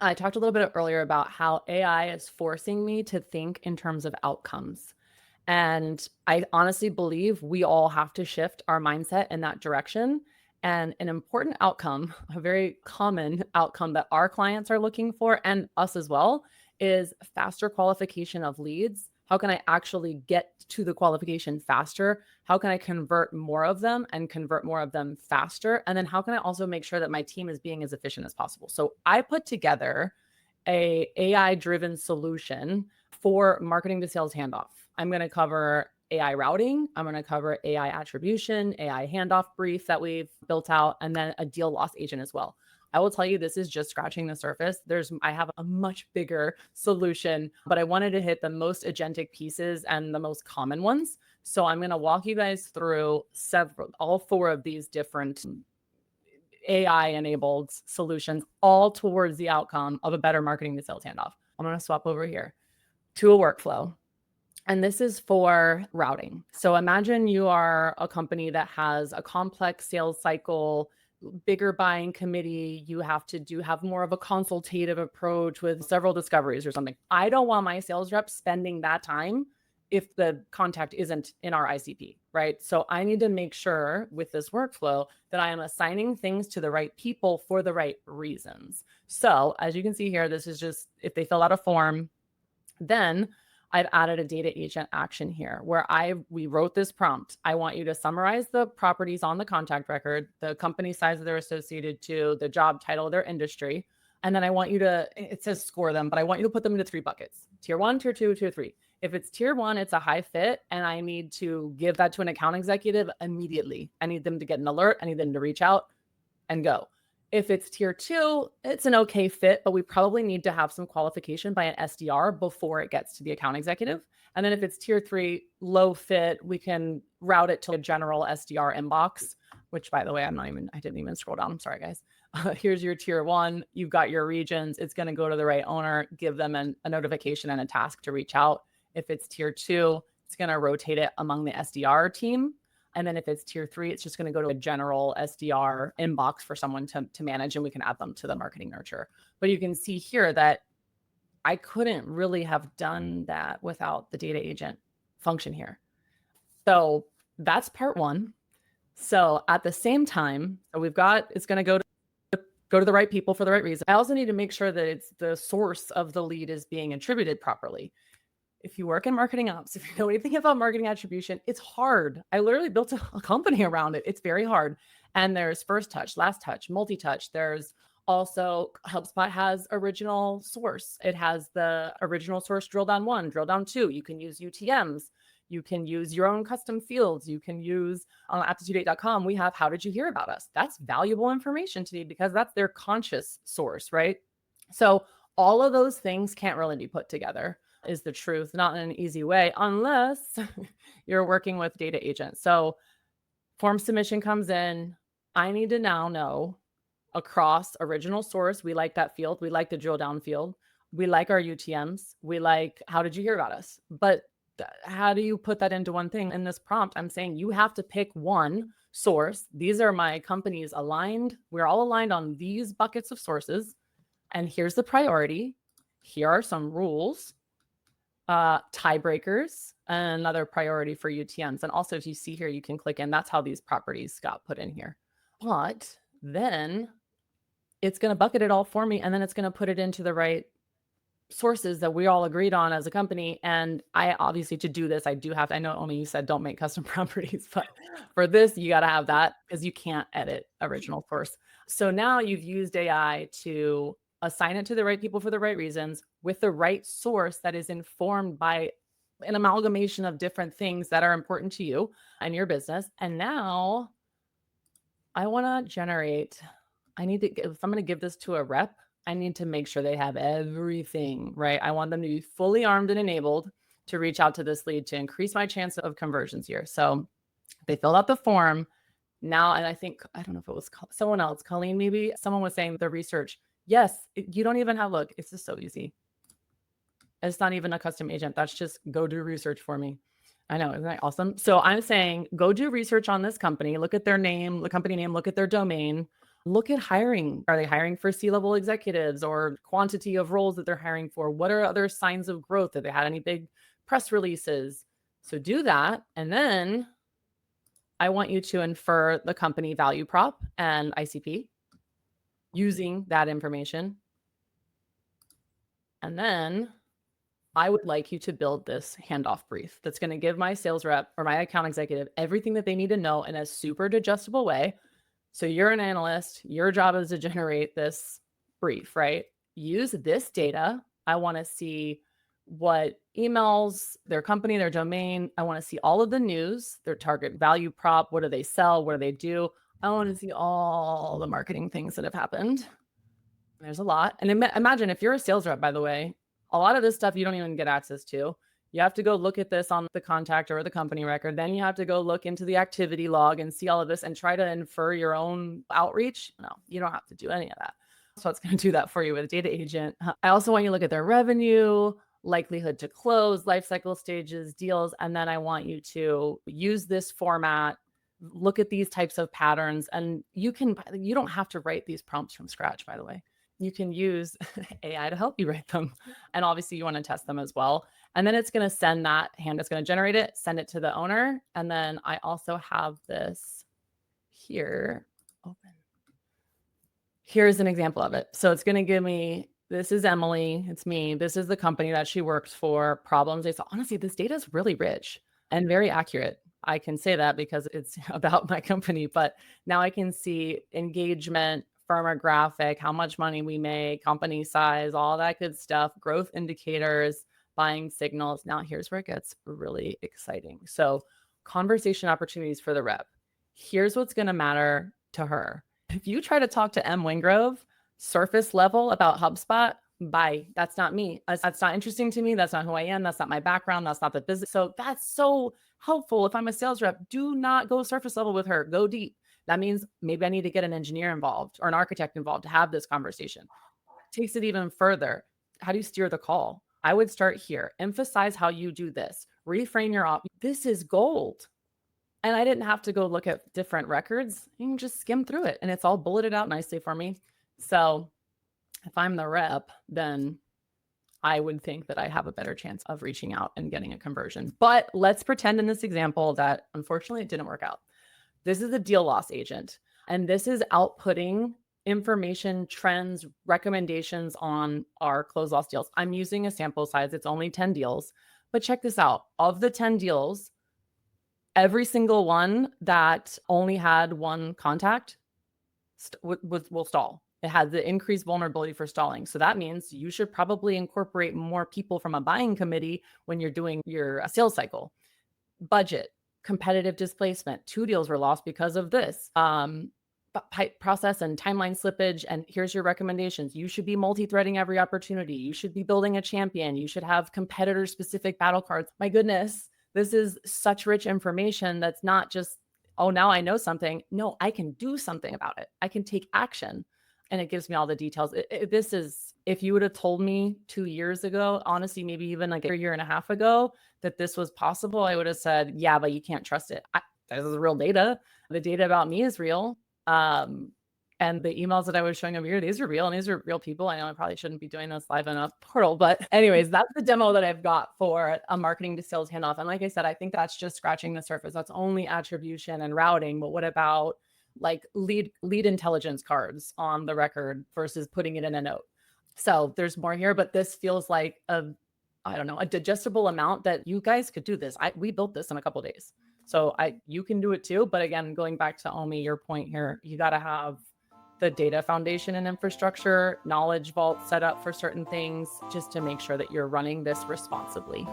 I talked a little bit earlier about how AI is forcing me to think in terms of outcomes. And I honestly believe we all have to shift our mindset in that direction. And an important outcome, a very common outcome that our clients are looking for and us as well, is faster qualification of leads. How can I actually get to the qualification faster? How can I convert more of them and convert more of them faster? And then how can I also make sure that my team is being as efficient as possible? So I put together a AI driven solution for marketing to sales handoff. I'm going to cover AI routing. I'm going to cover AI attribution, AI handoff brief that we've built out, and then a deal loss agent as well. I will tell you, this is just scratching the surface. I have a much bigger solution, but I wanted to hit the most agentic pieces and the most common ones. So I'm going to walk you guys through all four of these different AI enabled solutions, all towards the outcome of a better marketing to sales handoff. I'm going to swap over here to a workflow. And this is for routing. So imagine you are a company that has a complex sales cycle, bigger buying committee. You have more of a consultative approach with several discoveries or something. I don't want my sales reps spending that time if the contact isn't in our ICP, right? So I need to make sure with this workflow that I am assigning things to the right people for the right reasons. So as you can see here, this is just if they fill out a form, then I've added a data agent action here where we wrote this prompt. I want you to summarize the properties on the contact record, the company size that they're associated to, the job title, their industry. And then I want you to, it says score them, but I want you to put them into 3 buckets: tier 1, tier 2, tier 3. If it's tier 1, it's a high fit, and I need to give that to an account executive immediately. I need them to get an alert. I need them to reach out and go. If it's tier 2, it's an okay fit, but we probably need to have some qualification by an SDR before it gets to the account executive. And then if it's tier 3, low fit, we can route it to a general SDR inbox, which, by the way, I didn't even scroll down. I'm sorry, guys. Here's your tier 1. You've got your regions. It's going to go to the right owner, give them a notification and a task to reach out. If it's tier 2, it's going to rotate it among the SDR team. And then if it's tier 3, it's just going to go to a general SDR inbox for someone to manage, and we can add them to the marketing nurture. But you can see here that I couldn't really have done that without the data agent function here. So that's part 1. So at the same time, it's going to go to the right people for the right reason. I also need to make sure that it's the source of the lead is being attributed properly. If you work in marketing ops, if you know anything about marketing attribution, it's hard. I literally built a company around it. It's very hard. And there's first touch, last touch, multi-touch. There's also HubSpot has original source. It has the original source drill down 1, drill down 2. You can use UTMs. You can use your own custom fields. You can use on aptitude8.com. We have how did you hear about us? That's valuable information to me because that's their conscious source, right? So all of those things can't really be put together, is the truth, not in an easy way, unless you're working with data agents. So form submission comes in. I need to now know across original source, we like that field. We like the drill down field. We like our UTMs. We like, how did you hear about us? But how do you put that into one thing? In this prompt, I'm saying you have to pick one source. These are my companies aligned. We're all aligned on these buckets of sources. And here's the priority. Here are some rules, tiebreakers, another priority for UTMs. And also, if you see here, you can click in. That's how these properties got put in here. But then it's going to bucket it all for me. And then it's going to put it into the right sources that we all agreed on as a company. And I obviously, to do this, I know only you said don't make custom properties, but for this, you got to have that because you can't edit original source. So now you've used AI to assign it to the right people for the right reasons with the right source that is informed by an amalgamation of different things that are important to you and your business. And now I want to generate, if I'm going to give this to a rep, I need to make sure they have everything, right? I want them to be fully armed and enabled to reach out to this lead to increase my chance of conversions here. So they filled out the form now. And I don't know if it was someone else, Colleen, maybe someone was saying the research. Yes, you don't even look, it's just so easy. It's not even a custom agent. That's just go do research for me. I know, isn't that awesome? So I'm saying, go do research on this company, look at their name, the company name, look at their domain. Look at hiring. Are they hiring for C-level executives or quantity of roles that they're hiring for? What are other signs of growth? Have they had any big press releases? So do that. And then I want you to infer the company value prop and ICP using that information. And then I would like you to build this handoff brief that's going to give my sales rep or my account executive everything that they need to know in a super digestible way. So you're an analyst, your job is to generate this brief, right? Use this data. I want to see what emails, their company, their domain. I want to see all of the news, their target value prop. What do they sell? What do they do? I want to see all the marketing things that have happened. There's a lot. And imagine if you're a sales rep, by the way, a lot of this stuff you don't even get access to. You have to go look at this on the contact or the company record. Then you have to go look into the activity log and see all of this and try to infer your own outreach. No, you don't have to do any of that. So it's going to do that for you with Data Agent. I also want you to look at their revenue, likelihood to close, life cycle stages, deals. And then I want you to use this format, look at these types of patterns. And you don't have to write these prompts from scratch, by the way. You can use AI to help you write them. And obviously you want to test them as well. And then it's going to send that it's going to generate it, send it to the owner. And then I also have this here open. Here's an example of it. So it's going to give me, this is Emily, it's me. This is the company that she works for, problems they saw. Honestly, this data is really rich and very accurate. I can say that because it's about my company, but now I can see engagement, firmographic, how much money we make, company size, all that good stuff, growth indicators, buying signals. Now here's where it gets really exciting. So conversation opportunities for the rep. Here's what's going to matter to her. If you try to talk to M. Wingrove, surface level about HubSpot, bye. That's not me. That's not interesting to me. That's not who I am. That's not my background. That's not the business. So that's so helpful. If I'm a sales rep, do not go surface level with her. Go deep. That means maybe I need to get an engineer involved or an architect involved to have this conversation. Takes it even further. How do you steer the call? I would start here. Emphasize how you do this. Reframe your op. This is gold. And I didn't have to go look at different records. You can just skim through it and it's all bulleted out nicely for me. So if I'm the rep, then I would think that I have a better chance of reaching out and getting a conversion. But let's pretend in this example that unfortunately it didn't work out. This is a deal loss agent, and this is outputting information, trends, recommendations on our close loss deals. I'm using a sample size. It's only 10 deals, but check this out. Of the 10 deals, every single one that only had one contact will stall. It has the increased vulnerability for stalling. So that means you should probably incorporate more people from a buying committee when you're doing your sales cycle. Budget. Competitive displacement. 2 deals were lost because of this. Process and timeline slippage. And here's your recommendations. You should be multi-threading every opportunity. You should be building a champion. You should have competitor-specific battle cards. My goodness, this is such rich information that's not just, oh, now I know something. No, I can do something about it. I can take action. And it gives me all the details. This is, if you would have told me 2 years ago, honestly, maybe even like a year and a half ago, that this was possible, I would have said, yeah, but you can't trust it. This is real data. The data about me is real. And the emails that I was showing over here, these are real and these are real people. I know I probably shouldn't be doing this live in a portal, but anyways, that's the demo that I've got for a marketing to sales handoff. And like I said, I think that's just scratching the surface. That's only attribution and routing. But what about like lead intelligence cards on the record versus putting it in a note? So there's more here, but this feels like a digestible amount that you guys could do this. We built this in a couple of days. So you can do it too. But again, going back to Omi, your point here, you got to have the data foundation and infrastructure, knowledge vault set up for certain things, just to make sure that you're running this responsibly.